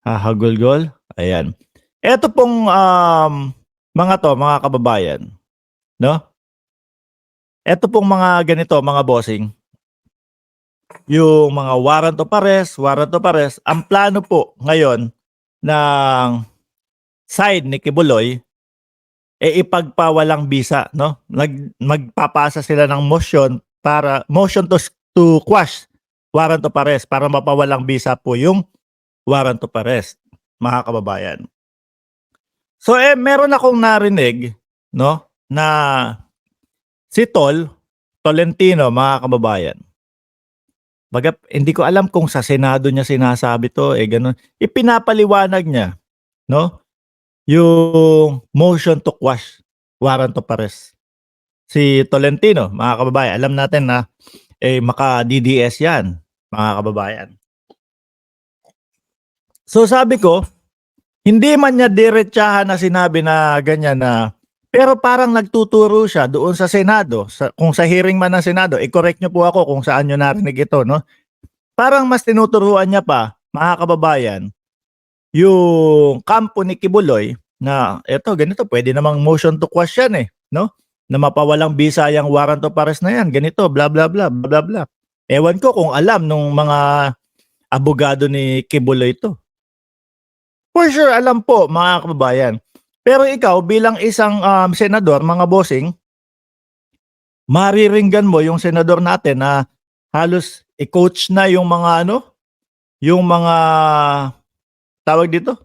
hahagulgol, ayan. Eto pong, mga kababayan, 'no, eto pong mga ganito, mga bossing, yung mga warrant of arrest, ang plano po ngayon ng side ni Kibuloy, ipagpawalang bisa, 'no? Magpapasa sila ng motion to quash warrant of arrest para mapawalang bisa po yung warrant of arrest, mga kababayan. So, meron akong narinig, 'no, na si Tolentino, mga kababayan. Hindi ko alam kung sa Senado niya sinasabi 'to, gano'n. Ipinapaliwanag niya, 'no, yung motion to quash warrant of arrest. Si Tolentino, mga kababayan, alam natin na, maka-DDS 'yan, mga kababayan. So, sabi ko, hindi man niya diretsahan na sinabi na ganyan na, pero parang nagtuturo siya doon sa Senado, kung sa hearing man ng Senado, i-correct niyo po ako kung saan niyo narinig ito, 'no? Parang mas tinuturuan niya pa, mga kababayan, yung kampo ni Kibuloy na eto ganito, pwede namang motion to quash yan, 'no? Na mapawalang bisa yang warrant of arrest na yan, ganito, bla bla bla, bla bla bla. Ewan ko kung alam nung mga abogado ni Kibuloy 'to. For sure alam po, mga kababayan. Pero ikaw bilang isang, senador, mga bossing, mariringgan mo yung senador natin na halos i-coach na yung mga ano, yung mga tawag dito,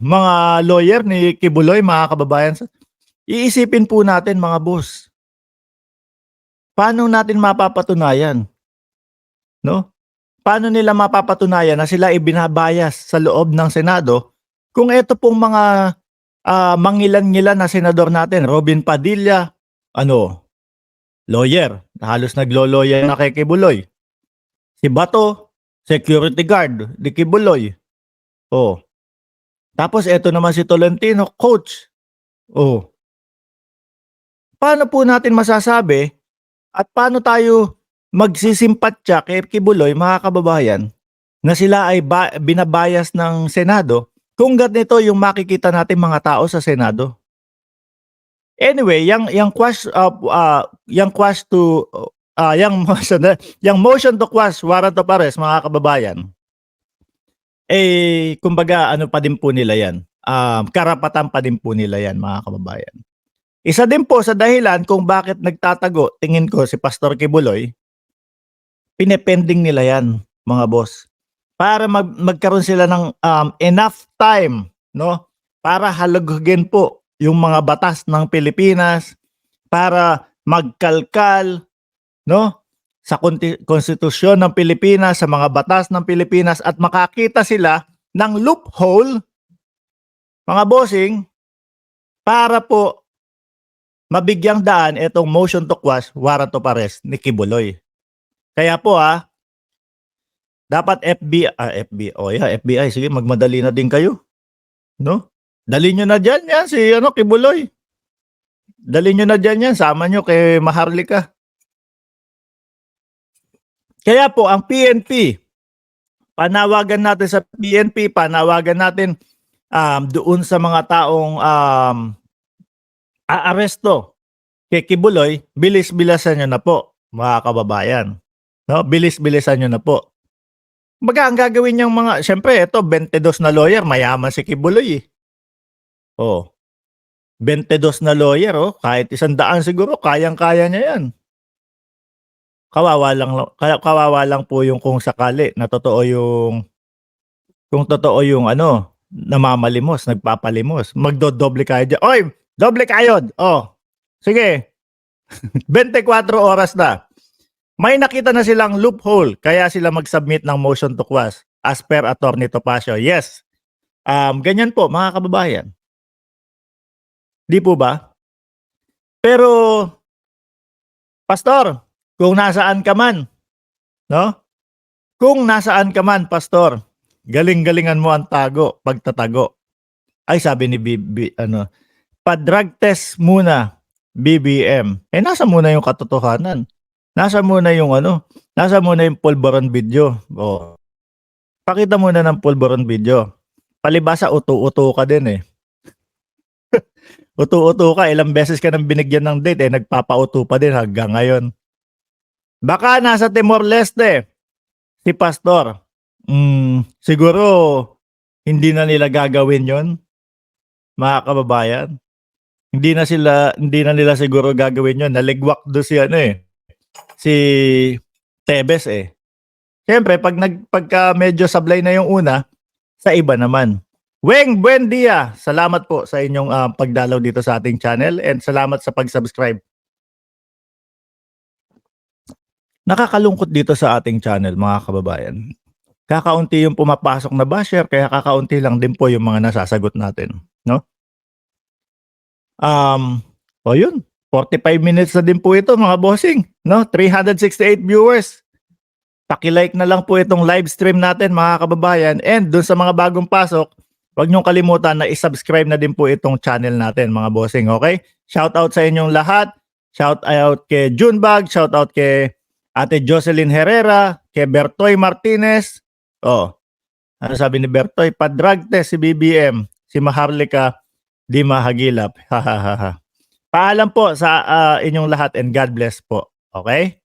mga lawyer ni Kibuloy, mga kababayan. Iisipin po natin, mga boss, paano natin mapapatunayan, 'no? Paano nila mapapatunayan na sila ibinabayas sa loob ng Senado kung eto pong mga, mangilan-ngilan na senador natin, Robin Padilla, ano, lawyer, halos naglo-lawyer na kay Kibuloy. Si Bato, security guard ni Kibuloy. Oh, tapos eto naman si Tolentino, coach. Oh, paano po natin masasabi at paano tayo magsisimpatya kay Kibuloy, mga kababayan, na sila ay binabayas ng Senado kung ganito yung makikita natin mga tao sa Senado? Anyway, yang motion to quash warrant of arrest, mga kababayan, kumbaga ano pa din po nila yan, karapatan pa din po nila yan, mga kababayan. Isa din po sa dahilan kung bakit nagtatago, tingin ko, si Pastor Kibuloy, pinepending nila yan, mga boss, para magkaroon sila ng enough time, 'no, para halugugin po yung mga batas ng Pilipinas, para magkalkal, 'no, sa konstitusyon ng Pilipinas, sa mga batas ng Pilipinas, at makakita sila ng loophole, mga bossing, para po mabigyang daan itong motion to quash warrant of arrest ni Kibuloy. Kaya po, dapat FBI, sige, magmadali na din kayo, 'no? Dalhin niyo na diyan 'yan si Kibuloy. Dalhin niyo na diyan 'yan, sama niyo kay Maharlika. Kaya po ang PNP, panawagan natin sa PNP, panawagan natin doon sa mga taong aaresto kay Kibuloy, bilis-bilisan niyo na po, mga kababayan, 'no? Bilis-bilisan niyo na po. Kumbaga ang gagawin niyang mga, siyempre ito 22 na lawyer, mayaman si Kibuloy, Oh, 22 na lawyer, kahit 100 siguro kayang-kaya niya 'yan. Kawawa lang po yung kung sakali na totoo yung namamalimos, nagpapalimos. Magdodoble kayo diyan. "Oy, doble kayod, sige, 24 oras na." May nakita na silang loophole kaya sila mag-submit ng motion to quash as per Attorney Topacio. Yes, ganyan po, mga kababayan. 'Di po ba? Pero, Pastor, kung nasaan ka man, 'no? Kung nasaan ka man, Pastor, galing-galingan mo ang pagtatago. Ay, sabi ni pa-drug test muna, BBM. Nasa muna yung katotohanan. Nasa muna yung pulburon video. Pakita muna ng pulburon video. Palibhasa uto-uto ka din eh. Uto-uto ka, ilang beses ka nang binigyan ng date eh, nagpapauto pa din hanggang ngayon. Baka nasa Timor-Leste si Pastor. Siguro hindi na nila gagawin 'yon, mga kababayan. Hindi na nila siguro gagawin 'yon. Naligwak do si si Tebes eh. Siyempre pagka medyo sablay na yung una, sa iba naman. Weng, buen dia. Salamat po sa inyong pagdalaw dito sa ating channel and salamat sa pag-subscribe. Nakakalungkot dito sa ating channel, mga kababayan. Kakaunti yung pumapasok na basher, kaya kakaunti lang din po yung mga nasasagot natin, no? O yun, 45 minutes na din po ito, mga bossing, no? 368 viewers. Paki-like na lang po itong live stream natin, mga kababayan, and dun sa mga bagong pasok, huwag niyong kalimutan na i-subscribe na din po itong channel natin, mga bossing, okay? Shout out sa inyong lahat. Shout out kay Junbag, shout out kay Ate Jocelyn Herrera, kay Bertoy Martinez. Ano sabi ni Bertoy? Padrag test si BBM, si Maharlika, di mahagilap. Paalam po sa inyong lahat and God bless po. Okay?